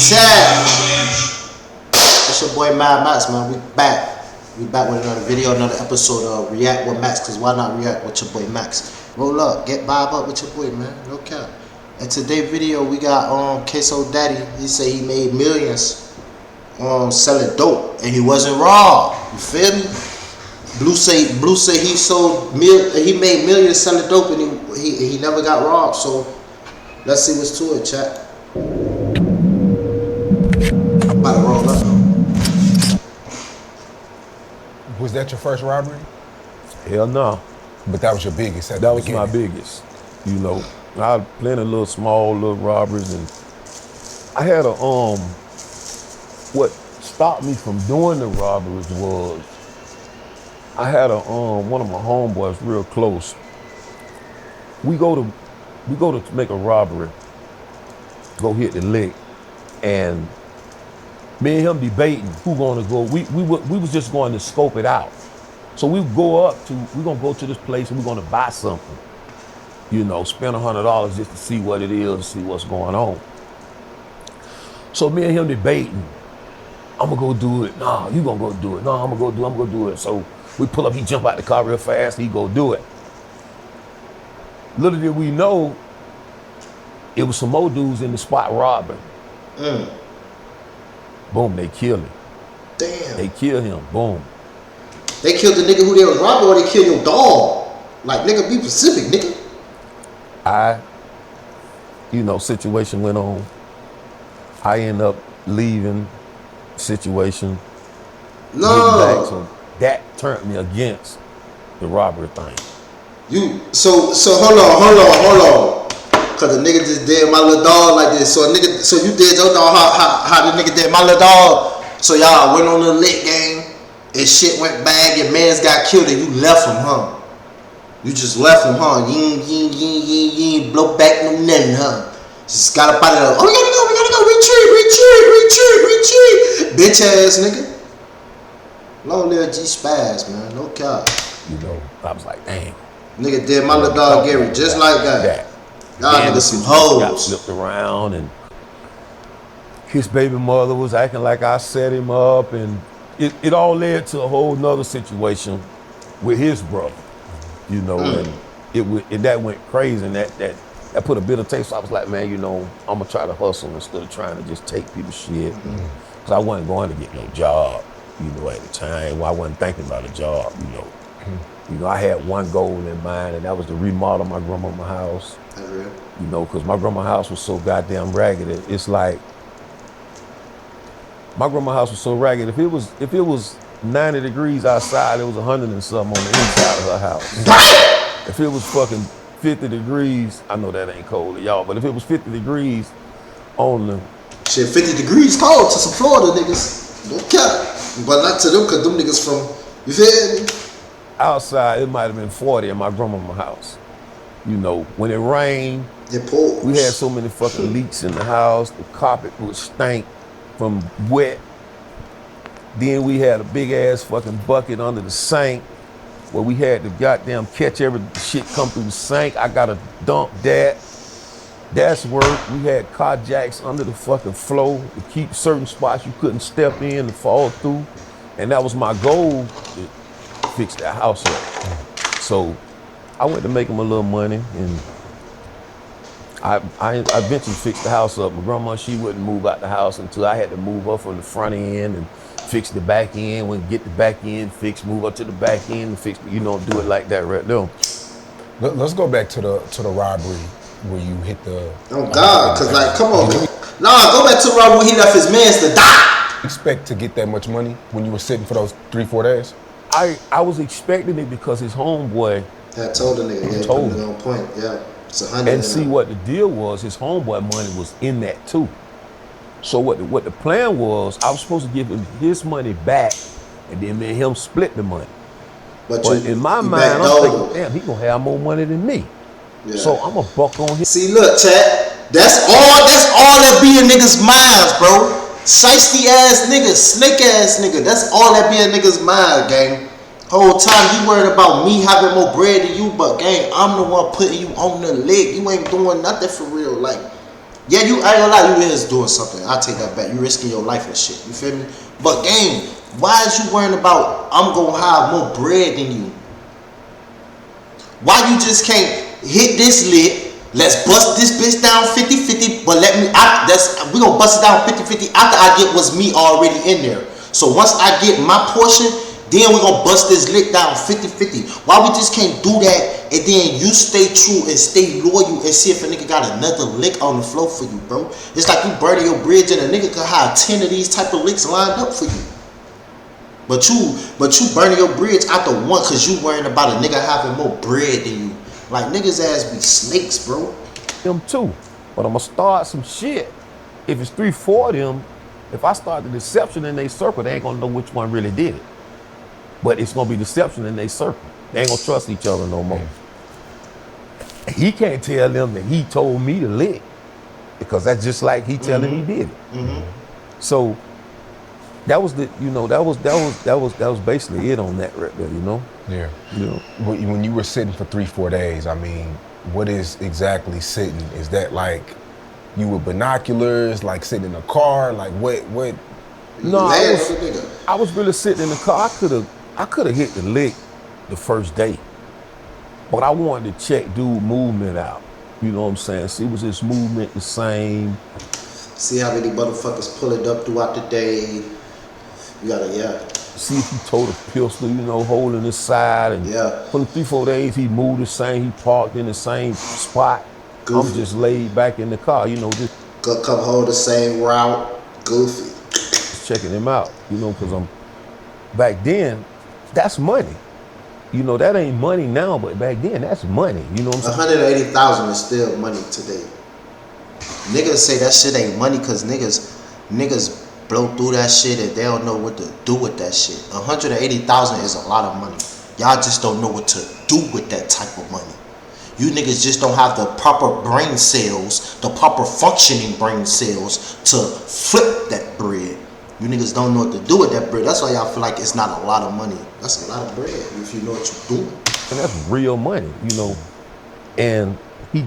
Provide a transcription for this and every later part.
Chat. It's your boy Max, man. We back. We back with another video, another episode of React with Max. Cause why not react with your boy Max? Roll up, get vibe up with your boy, man. No cap. And today's video we got Kasoo Daddy. He say he made millions selling dope, and he wasn't raw. You feel me? Blue say he made millions selling dope, and he never got robbed. So let's see what's to it, chat. I'm about to roll up. Was that your first robbery? Hell no. But that was your biggest at That the was beginning. my biggest. You know, I had plenty of little small little robberies, and I had a what stopped me from doing the robberies was I had a one of my homeboys real close. We go to make a robbery, go hit the lick, and me and him debating who gonna go. We was just going to scope it out. So we're gonna go to this place and we're gonna buy something. You know, spend $100 just to see what it is, see what's going on. So me and him debating, I'm gonna go do it. No, you gonna go do it. No, I'm gonna do it. So we pull up, he jump out the car real fast, he go do it. Little did we know, it was some more dudes in the spot robbing. Boom, they kill him. Damn. They kill him, boom. They killed the nigga who they was robbing, or they killed your dog. Like, nigga, be specific, nigga. Situation went on. I end up leaving situation. No. So that turned me against the robbery thing. So hold on. Cause the nigga just did my little dog like this. So you did your dog how the nigga did my little dog. So y'all went on the lit game and shit went bad, your mans got killed and you left him, huh? You just left him, huh? You ain't blow back no nothing, huh? Just got up out of there. Oh, we gotta go, retreat. Bitch ass nigga. Long live G Spaz, man. No cap. You know, I was like, damn. Nigga did my little dog Gary just like that. Y'all niggas some hoes. Got flipped around, and his baby mother was acting like I set him up, and it all led to a whole nother situation with his brother. You know, and that went crazy, and that put a bit of taste. So I was like, man, you know, I'm gonna try to hustle instead of trying to just take people's shit. Cause I wasn't going to get no job, you know, at the time. Well, I wasn't thinking about a job, you know. You know, I had one goal in mind, and that was to remodel my grandma's house. You know, cause my grandma's house was so goddamn ragged. It's like my grandma's house was so ragged. If it was 90 degrees outside, it was 100 and something on the inside of her house. If it was fucking 50 degrees, I know that ain't cold to y'all, but if it was 50 degrees on the... Shit, 50 degrees cold to some Florida niggas. Don't care. But not to them, cause them niggas from, you feel me? Outside, it might have been 40 in my grandma's house. You know, when it rained, we had so many fucking leaks in the house. The carpet would stink from wet. Then we had a big ass fucking bucket under the sink where we had to goddamn catch every shit come through the sink. I gotta dump that. That's work. We had car jacks under the fucking floor to keep certain spots you couldn't step in and fall through. And that was my goal, to fix that house up. So I went to make him a little money, and I eventually fixed the house up. My grandma, she wouldn't move out the house until I had to move up from the front end and fix the back end. When get the back end fixed, move up to the back end and fix, you know, do it like that right there. Let's go back to the robbery where you hit the... Oh God, cause like, come on. Nah, go back to the robbery where he left his mans to die. Expect to get that much money when you were sitting for those 3-4 days? I was expecting it because his homeboy had told the nigga, yeah, told him on point, yeah. It's 100. And see what the deal was, his homeboy money was in that too. So what the plan was, I was supposed to give him his money back, and then me and him split the money. But in my mind, I'm thinking, damn, he gonna have more money than me. Yeah. So I'm a buck on him. See, look, chat, that's all that be in niggas' minds, bro. Shiesty ass nigga, snake ass nigga. That's all that be in niggas' mind, gang. Whole time you worried about me having more bread than you, but gang, I'm the one putting you on the leg. You ain't doing nothing for real. Like, Yeah, you, I ain't gonna lie, you is doing something. I take that back. You risking your life and shit. You feel me? But gang, why is you worrying about I'm gonna have more bread than you? Why you just can't hit this lick? Let's bust this bitch down 50-50, but we gonna bust it down 50-50 after I get what's me already in there. So once I get my portion, then we gonna bust this lick down 50-50. Why we just can't do that and then you stay true and stay loyal and see if a nigga got another lick on the floor for you, bro? It's like you burning your bridge and a nigga could have 10 of these type of licks lined up for you. But you burning your bridge after one cause you worrying about a nigga having more bread than you. Like, niggas ass be snakes, bro. Them too. But I'm gonna start some shit. If it's 3-4 of them, if I start the deception in their circle, they ain't gonna know which one really did it. But it's gonna be deception in their circle. They ain't gonna trust each other no more. He can't tell them that he told me to lick, because that's just like he telling he did it. So that was the, you know, that was basically it on that right there, you know? Yeah. You know? When you were sitting for 3-4 days, I mean, what is exactly sitting? Is that like you with binoculars, like sitting in a car? Like what? No, I was really sitting in the car. I could have hit the lick the first day, but I wanted to check dude movement out. You know what I'm saying? See, was his movement the same? See how many motherfuckers pull it up throughout the day. You gotta, See if he told a pistol, you know, holding his side. And for the 3-4 days, he moved the same. He parked in the same spot. Goofy. I'm just laid back in the car, you know, just come hold the same route. Goofy. Just checking him out, you know, because back then, that's money. You know, that ain't money now, but back then, that's money. You know what I'm saying? 180,000 is still money today. Niggas say that shit ain't money because niggas blow through that shit and they don't know what to do with that shit. 180,000 is a lot of money. Y'all just don't know what to do with that type of money. You niggas just don't have the proper brain cells, the proper functioning brain cells to flip that bread. You niggas don't know what to do with that bread. That's why y'all feel like it's not a lot of money. That's a lot of bread if you know what you're doing. And that's real money, you know. And he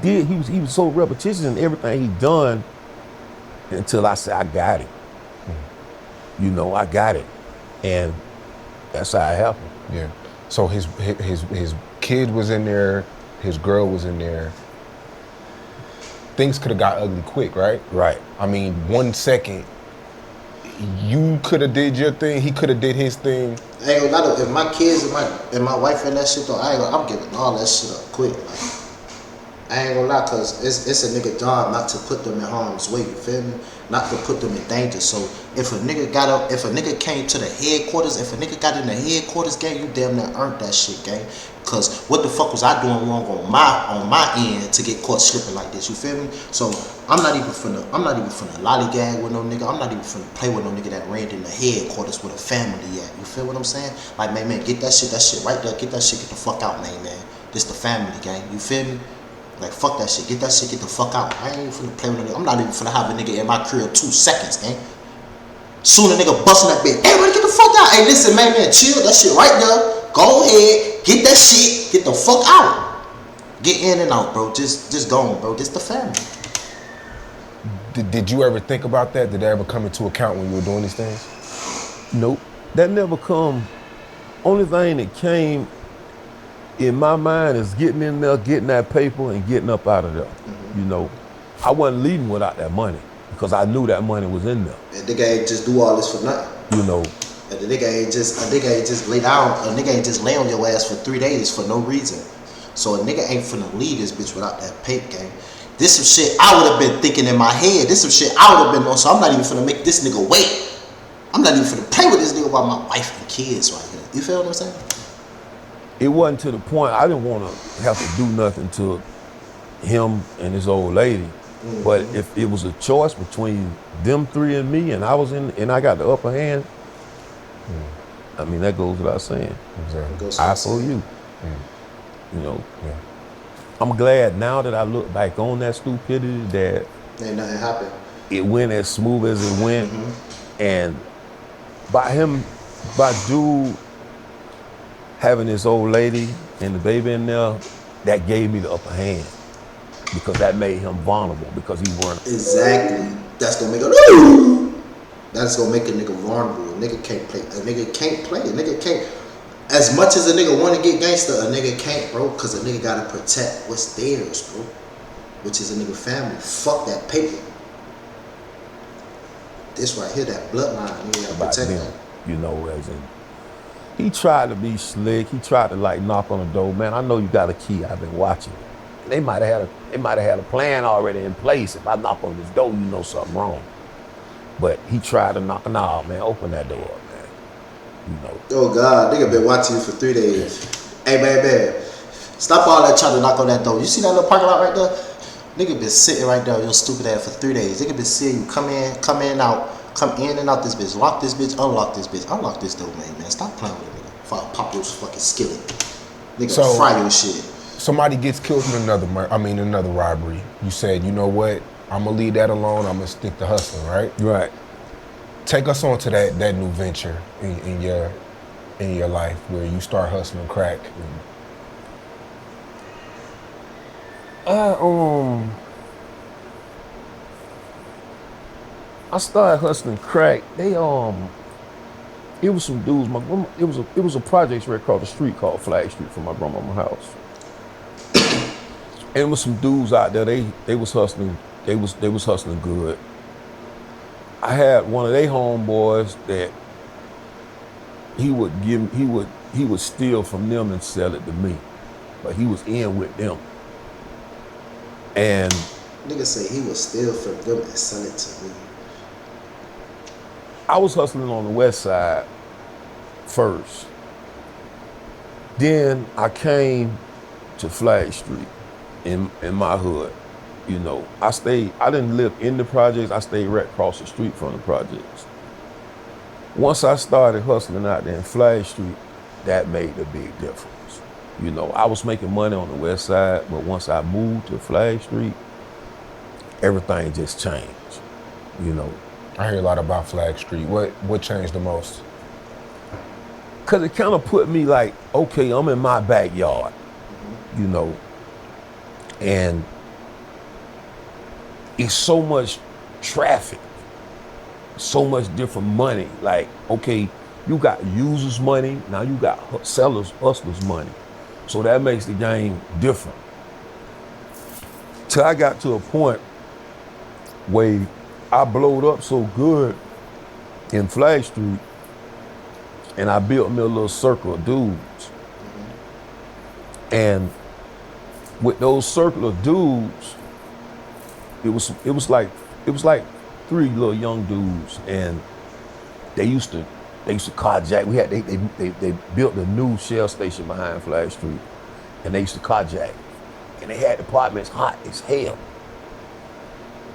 was so repetitious in everything he done until I said, I got it. You know, I got it. And that's how it happened. Yeah. So his kid was in there, his girl was in there. Things could have got ugly quick, right? Right. I mean, 1 second, you could have did your thing, he could have did his thing. I ain't gonna lie though, if my kids and my wife and that shit though, I'm giving all that shit up quick. Like, I ain't gonna lie, cause it's a nigga job not to put them in harm's way, you feel me? Not to put them in danger. So if a nigga came to the headquarters, if a nigga got in the headquarters gang, you damn near earned that shit, gang. Cause what the fuck was I doing wrong on my end to get caught slipping like this? You feel me? So I'm not even finna lollygag with no nigga. I'm not even finna play with no nigga that ran in the headquarters with a family at. You feel what I'm saying? Like, man, get that shit right there. Get that shit, get the fuck out, man. This the family gang. You feel me? Like, fuck that shit. Get that shit, get the fuck out. I ain't even finna play with no nigga. I'm not even finna have a nigga in my crib 2 seconds, gang. Soon a nigga busting that bitch. Hey, man, get the fuck out. Hey, listen, man, chill. That shit right there. Go ahead. Get that shit. Get the fuck out. Get in and out, bro. Just go on, bro. This the family. Did you ever think about that? Did that ever come into account when you were doing these things? Nope. That never come. Only thing that came in my mind is getting in there, getting that paper, and getting up out of there. You know, I wasn't leaving without that money because I knew that money was in there. And nigga ain't just do all this for nothing. You know. And the nigga ain't just lay down. A nigga ain't just lay on your ass for 3 days for no reason. So a nigga ain't finna leave this bitch without that paper, gang. This some shit I would have been thinking in my head. This some shit I would have been on. So I'm not even finna make this nigga wait. I'm not even finna play with this nigga while my wife and kids right here. You feel what I'm saying? It wasn't to the point I didn't want to have to do nothing to him and his old lady. But if it was a choice between them three and me, and I got the upper hand, I mean, that goes without saying. Exactly. I for you. You know. Yeah. I'm glad now that I look back on that stupidity that ain't nothing happened. It went as smooth as it went, and by dude having this old lady and the baby in there, that gave me the upper hand. because that made him vulnerable because he weren't. Exactly. That's gonna make a. That's gonna make a nigga vulnerable. A nigga can't play. A nigga can't play. A nigga can't. As much as a nigga want to get gangster, a nigga can't, bro, because a nigga gotta protect what's theirs, bro. Which is a nigga family. Fuck that paper. This right here, that bloodline, nigga gotta protect that. You know, as in, he tried to be slick. He tried to like knock on the door. Man, I know you got a key. I've been watching. They might have had a plan already in place. If I knock on this door, you know something wrong. But he tried to knock. Nah, man, open that door, man. You know. Oh God, nigga been watching you for 3 days. Hey, baby, stop all that trying to knock on that door. You see that little parking lot right there? Nigga been sitting right there, your stupid ass, for 3 days. Nigga been seeing you come in, out, come in and out this bitch. Lock this bitch, unlock this bitch, unlock this door, man. Stop playing with it, nigga. Before I pop your fucking skillet. Nigga, fry your shit. Somebody gets killed in another robbery. You said, you know what? I'm gonna leave that alone. I'm gonna stick to hustling, right? Right. Take us on to that new venture in your life where you start hustling crack. I started hustling crack. It was some dudes. It was a projects right across the street called Flag Street from my grandmama's house. And it was some dudes out there. They was hustling. They was hustling good. I had one of their homeboys that he would steal from them and sell it to me, but he was in with them. And nigga say he would steal from them and sell it to me. I was hustling on the west side first. Then I came to Flag Street in my hood. You know, I didn't live in the projects, I stayed right across the street from the projects. Once I started hustling out there in Flag Street, that made a big difference. You know, I was making money on the west side, but once I moved to Flag Street, everything just changed, you know. I hear a lot about Flag Street. What changed the most? Cause it kind of put me like, okay, I'm in my backyard, you know, and it's so much traffic, so much different money. Like, okay, you got users' money, now you got sellers, hustlers' money. So that makes the game different. Till I got to a point where I blowed up so good in Flag Street, and I built me a little circle of dudes. And with those circle of dudes, it was like 3 little young dudes, and they used to carjack. They built a new shell station behind Flag Street, and they used to carjack. And they had apartments hot as hell.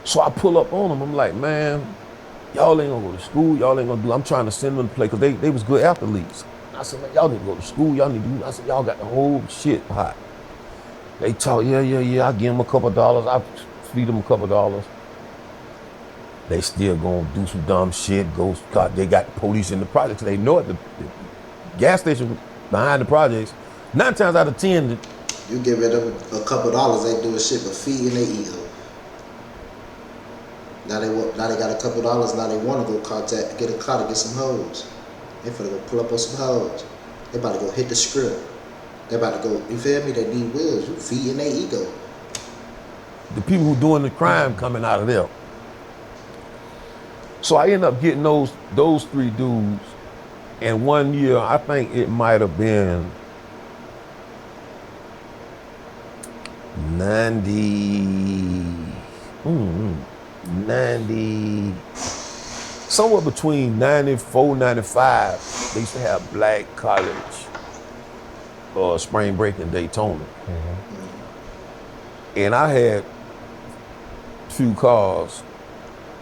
So I pull up on them. I'm like, man, y'all ain't gonna go to school. Y'all ain't gonna do. I'm trying to send them to play because they was good athletes. And I said, man, y'all need to go to school. Y'all need to do. I said, y'all got the whole shit hot. They talk, yeah. I give them a couple of dollars. I feed them a couple of dollars. They still gonna do some dumb shit. They got the police in the projects. They know it. The gas station behind the projects. 9 times out of 10, you give it a couple of dollars, they doing shit but feeding their ego. Now they got a couple of dollars. Now they want to go get a car to get some hoes. They finna go pull up on some hoes. They about to go hit the script. They about to go. You feel me? They need wheels. You feeding their ego. The people who doing the crime coming out of them. So I ended up getting those 3 dudes, and one year I think it might have been 90, somewhere between 94, 95, they used to have black college spring break in Daytona. Mm-hmm. And I had a few cars,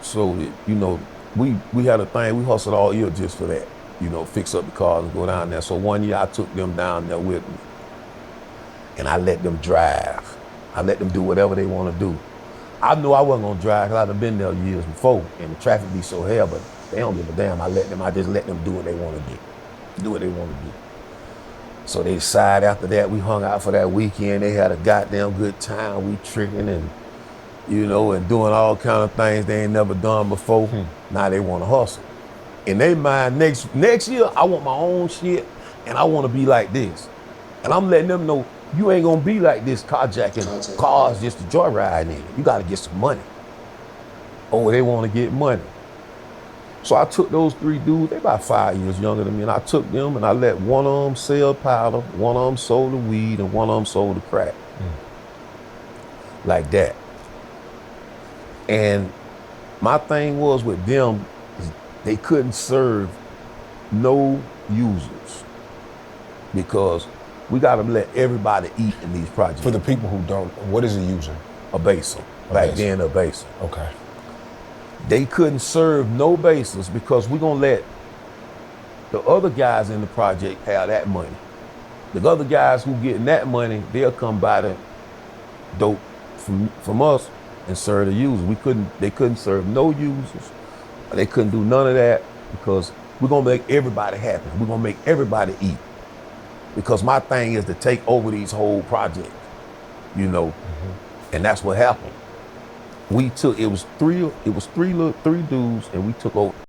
so that, you know, we had a thing, we hustled all year just for that, you know, fix up the cars and go down there. So one year I took them down there with me, and I let them drive. I let them do whatever they want to do. I knew I wasn't gonna drive because I'd have been there years before, and the traffic be so hell, but they don't give a damn. I just let them do what they want to do. Do what they want to do. So they decided after that, we hung out for that weekend. They had a goddamn good time. We tricking and, you know, and doing all kind of things they ain't never done before. Now they want to hustle. In their mind, next year, I want my own shit and I want to be like this. And I'm letting them know, you ain't gonna be like this carjacking cars just to joyride in it. You gotta get some money. Oh, they wanna get money. So I took those 3 dudes, they about 5 years younger than me, and I took them and I let one of them sell powder, one of them sold the weed, and one of them sold the crack. Like that. And my thing was with them, is they couldn't serve no users because we gotta let everybody eat in these projects. For the people who don't, what is a user? A baser. Back then, a baser. Okay. They couldn't serve no basers because we're gonna let the other guys in the project have that money. The other guys who getting that money, they'll come buy the dope from us and serve the users. They couldn't serve no users. They couldn't do none of that because we're gonna make everybody happy. We're gonna make everybody eat. Because my thing is to take over these whole projects, you know, and that's what happened. We took, it was three dudes, and we took over